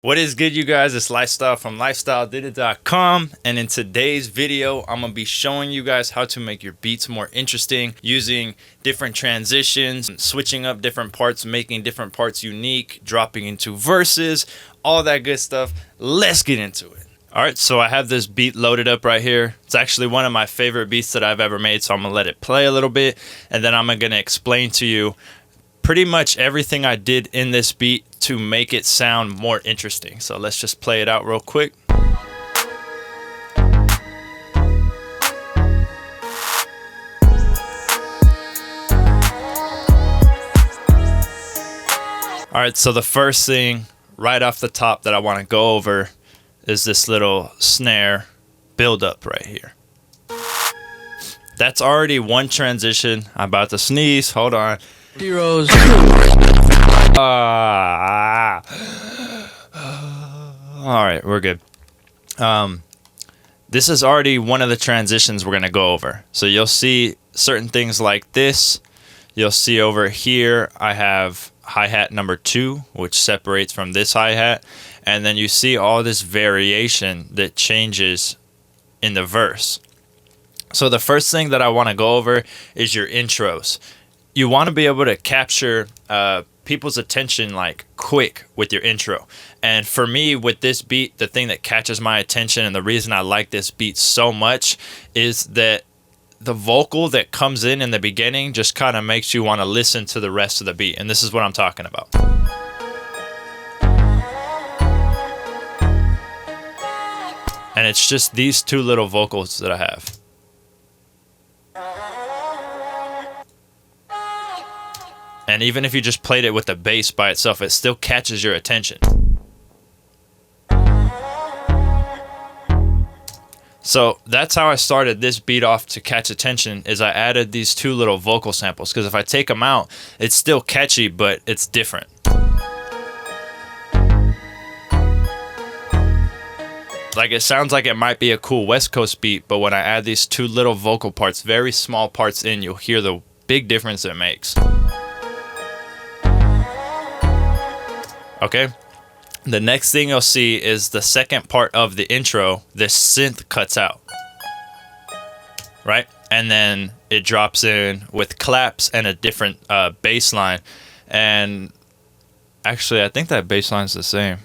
What is good, you guys? It's Lifestyle from LifeStyleDidIt.com, and in today's video I'm gonna be showing you guys how to make your beats more interesting using different transitions, switching up different parts, making different parts unique, dropping into verses, all that good stuff. Let's get into it. Alright, so I have this beat loaded up right here. It's actually one of my favorite beats that I've ever made, so I'm gonna let it play a little bit, and then I'm gonna explain to you pretty much everything I did in this beat to make it sound more interesting. So let's just play it out real quick. Alright, so the first thing right off the top that I want to go over is this little snare build up right here. That's already one transition. I'm about to sneeze. Hold on. Heroes. Alright, we're good. This is already one of the transitions we're going to go over. So you'll see certain things like this. You'll see over here I have hi-hat number 2, which separates from this hi-hat. And then you see all this variation that changes in the verse. So the first thing that I want to go over is your intros. You want to be able to capture people's attention like quick with your intro. And for me with this beat, the thing that catches my attention and the reason I like this beat so much is that the vocal that comes in the beginning just kind of makes you want to listen to the rest of the beat. And this is what I'm talking about. And it's just these two little vocals that I have. And even if you just played it with the bass by itself, it still catches your attention. So that's how I started this beat off to catch attention, is I added these two little vocal samples. Because if I take them out, it's still catchy, but it's different. Like, it sounds like it might be a cool West Coast beat, but when I add these two little vocal parts, very small parts in, you'll hear the big difference it makes. Okay, the next thing you'll see is the second part of the intro, this synth cuts out, right? And then it drops in with claps and a different bass line. And actually, I think that bass line's the same.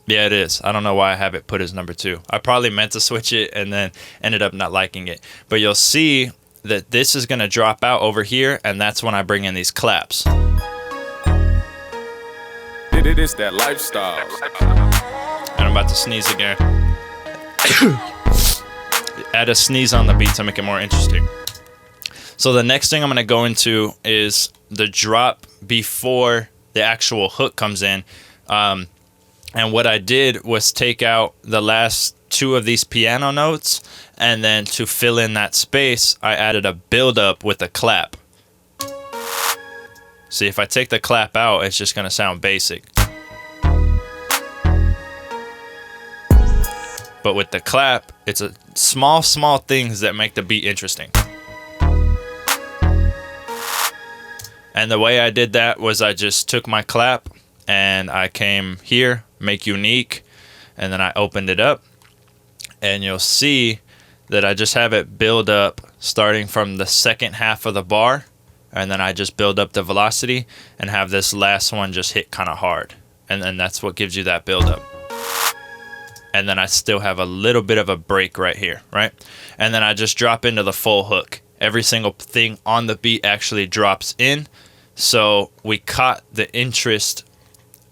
Yeah, it is. I don't know why I have it put as number 2. I probably meant to switch it and then ended up not liking it. But you'll see that this is going to drop out over here, and that's when I bring in these claps. It is that lifestyle. And I'm about to sneeze again. Add a sneeze on the beat to make it more interesting. So the next thing I'm going to go into is the drop before the actual hook comes in. And what I did was take out the last 2 of these piano notes, and then to fill in that space, I added a build up with a clap. See, if I take the clap out, it's just going to sound basic. But with the clap, it's a small things that make the beat interesting. And the way I did that was I just took my clap and I came here, make unique, and then I opened it up. And you'll see that I just have it build up starting from the second half of the bar. And then I just build up the velocity and have this last one just hit kind of hard. And then that's what gives you that build up. And then I still have a little bit of a break right here, right? And then I just drop into the full hook. Every single thing on the beat actually drops in. So we caught the interest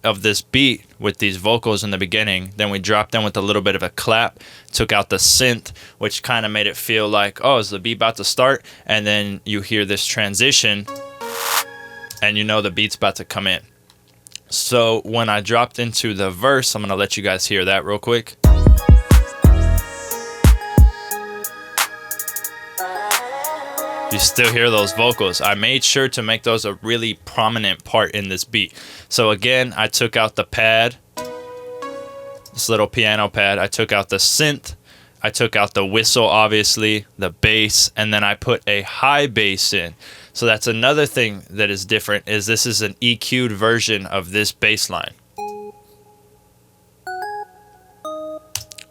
of this beat with these vocals in the beginning. Then we dropped in with a little bit of a clap, took out the synth, which kind of made it feel like, oh, is the beat about to start? And then you hear this transition and you know the beat's about to come in. So when I dropped into the verse, I'm going to let you guys hear that real quick. You still hear those vocals. I made sure to make those a really prominent part in this beat. So again, I took out the pad, this little piano pad. I took out the synth. I took out the whistle, obviously, the bass, and then I put a high bass in. So that's another thing that is different, is this is an EQ'd version of this bass line.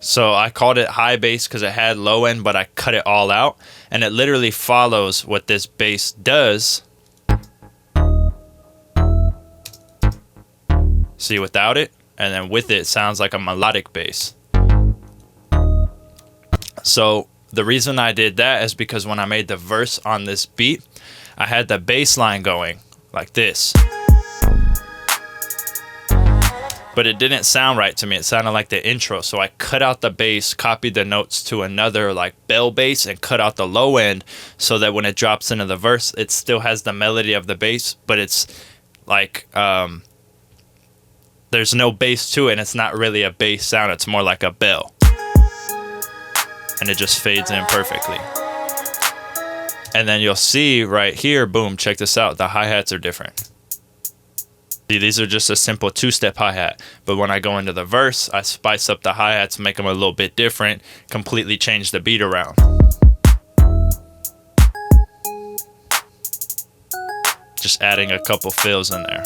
So I called it high bass because it had low end, but I cut it all out. And it literally follows what this bass does. See, without it, and then with it, it sounds like a melodic bass. So the reason I did that is because when I made the verse on this beat, I had the bass line going like this. But it didn't sound right to me. It sounded like the intro. So I cut out the bass, copied the notes to another like bell bass, and cut out the low end so that when it drops into the verse, it still has the melody of the bass, but it's like there's no bass to it, and it's not really a bass sound. It's more like a bell. And it just fades in perfectly. And then you'll see right here, boom, check this out. The hi-hats are different. See, these are just a simple two-step hi-hat. But when I go into the verse, I spice up the hi-hats, make them a little bit different, completely change the beat around. Just adding a couple fills in there.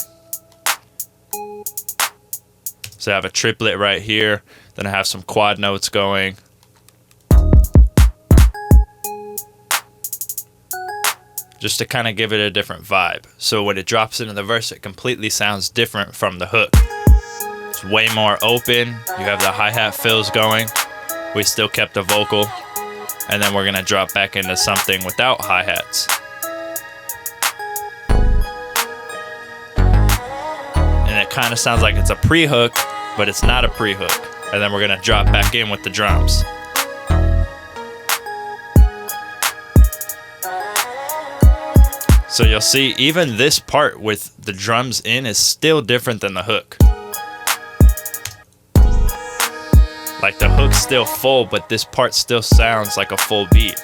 So I have a triplet right here. Then I have some quad notes going. Just to kind of give it a different vibe. So when it drops into the verse, it completely sounds different from the hook. It's way more open. You have the hi-hat fills going. We still kept the vocal. And then we're gonna drop back into something without hi-hats. And it kind of sounds like it's a pre-hook, but it's not a pre-hook. And then we're gonna drop back in with the drums. So you'll see even this part with the drums in is still different than the hook. Like the hook's still full, but this part still sounds like a full beat.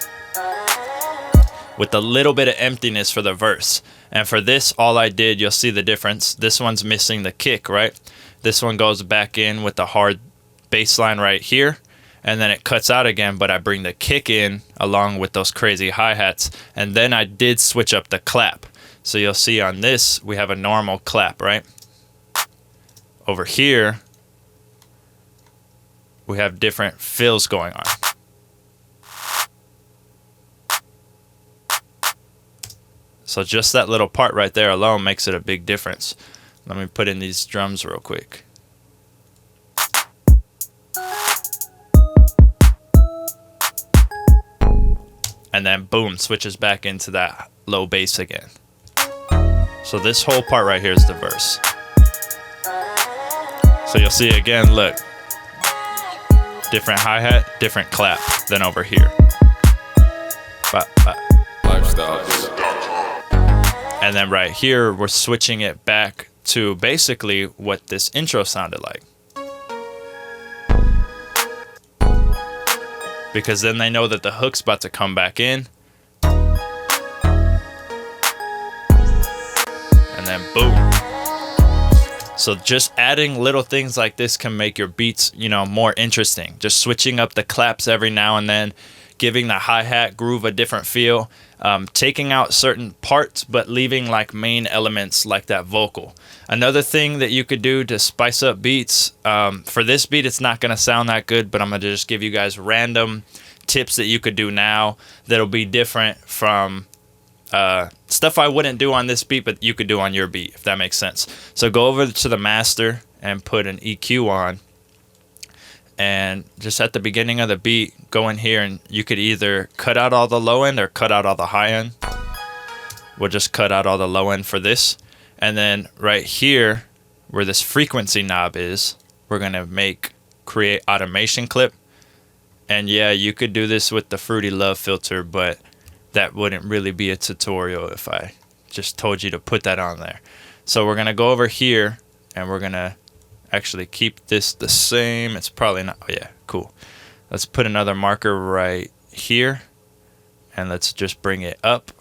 With a little bit of emptiness for the verse. And for this, all I did, you'll see the difference. This one's missing the kick, right? This one goes back in with the hard bass line right here. And then it cuts out again, but I bring the kick in along with those crazy hi-hats. And then I did switch up the clap. So you'll see on this, we have a normal clap, right? Over here, we have different fills going on. So just that little part right there alone makes it a big difference. Let me put in these drums real quick. And then boom, switches back into that low bass again. So this whole part right here is the verse. So you'll see again, look. Different hi-hat, different clap than over here. LifeStyleDidIt. And then right here, we're switching it back to basically what this intro sounded like. Because then they know that the hook's about to come back in. And then boom. So just adding little things like this can make your beats, more interesting. Just switching up the claps every now and then, giving the hi-hat groove a different feel, taking out certain parts but leaving like main elements like that vocal. Another thing that you could do to spice up beats, for this beat it's not going to sound that good, but I'm going to just give you guys random tips that you could do now that'll be different from stuff I wouldn't do on this beat, but you could do on your beat, if that makes sense. So go over to the master and put an EQ on. And just at the beginning of the beat, go in here and you could either cut out all the low end or cut out all the high end. We'll just cut out all the low end for this. And then right here, where this frequency knob is, we're going to create automation clip. And yeah, you could do this with the Fruity Love filter, but that wouldn't really be a tutorial if I just told you to put that on there. So we're going to go over here and we're going to actually keep this the same. It's probably not. Oh yeah, cool. Let's put another marker right here and let's just bring it up.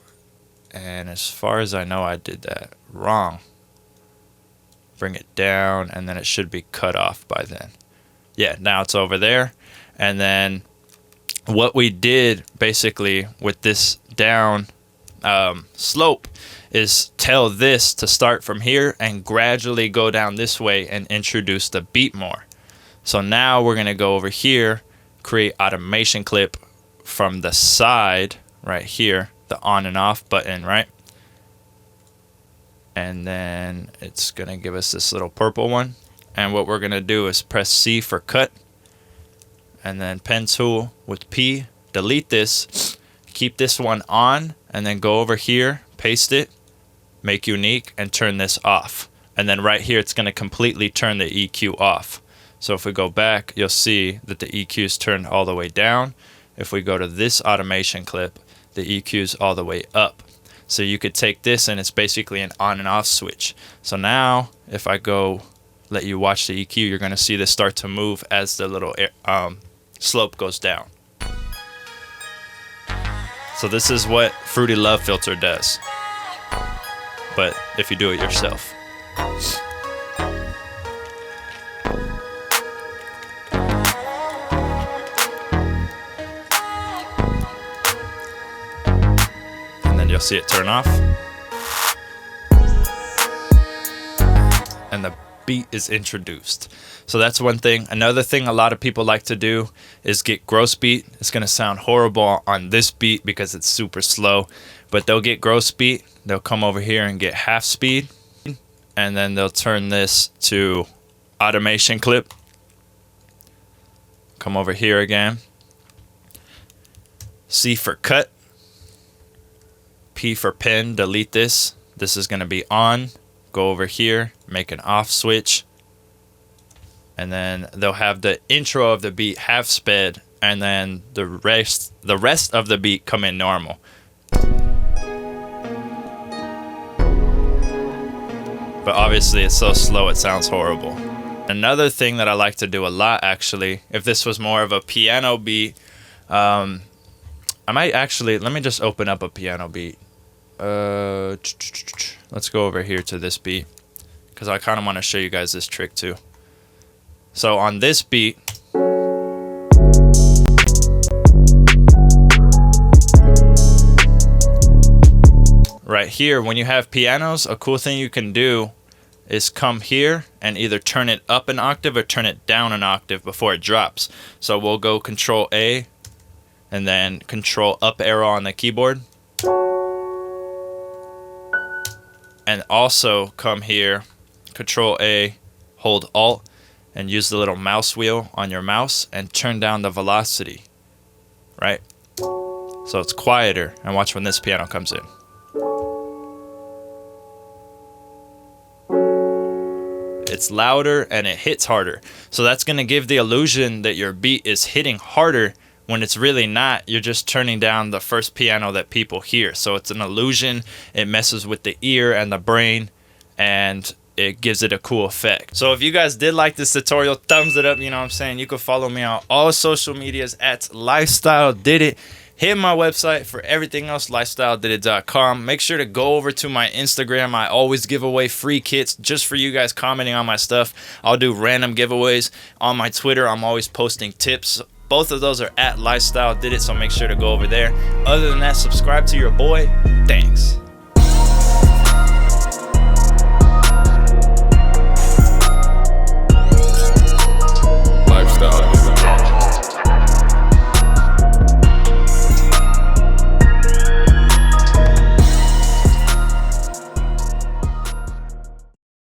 And as far as I know, I did that wrong. Bring it down and then it should be cut off by then. Yeah, now it's over there. And then what we did basically with this down slope is tell this to start from here and gradually go down this way and introduce the beat more. So now we're going to go over here create automation clip from the side right here, the on and off button, right? And then it's gonna give us this little purple one. And what we're gonna do is press C for cut, and then pen tool with P, delete this, keep this one on, and then go over here, paste it, make unique, and turn this off. And then right here, it's gonna completely turn the EQ off. So if we go back, you'll see that the EQ is turned all the way down. If we go to this automation clip, the EQ is all the way up. So you could take this and it's basically an on and off switch. So now if I go let you watch the EQ, you're gonna see this start to move as the little slope goes down. So this is what Fruity Love Filter does, but if you do it yourself. And then you'll see it turn off. And the beat is introduced. So that's one thing. Another thing a lot of people like to do is get gross beat. It's going to sound horrible on this beat because it's super slow, but they'll get gross beat. They'll come over here and get half speed, and then they'll turn this to automation clip. Come over here again. C for cut. P for pen, delete this. This is going to be on. Go over here, make an off switch, and then they'll have the intro of the beat half sped, and then the rest of the beat come in normal. But obviously it's so slow it sounds horrible. Another thing that I like to do a lot, actually, if this was more of a piano beat, I might actually, let me just open up a piano beat. Let's go over here to this beat because I kind of want to show you guys this trick too. So on this beat, right here, when you have pianos, a cool thing you can do is come here and either turn it up an octave or turn it down an octave before it drops. So we'll go Control A and then Control up arrow on the keyboard. And also come here, Control A, hold Alt, and use the little mouse wheel on your mouse and turn down the velocity, right? So it's quieter, and watch when this piano comes in. It's louder and it hits harder. So that's gonna give the illusion that your beat is hitting harder when it's really not. You're just turning down the first piano that people hear. So it's an illusion. It messes with the ear and the brain, and it gives it a cool effect. So if you guys did like this tutorial, thumbs it up, you know what I'm saying? You can follow me on all social medias at LifeStyleDidIt. Hit my website for everything else, LifeStyleDidIt.com. Make sure to go over to my Instagram. I always give away free kits just for you guys commenting on my stuff. I'll do random giveaways. On my Twitter, I'm always posting tips. Both of those are at LifeStyleDidIt, so make sure to go over there. Other than that, subscribe to your boy. Thanks.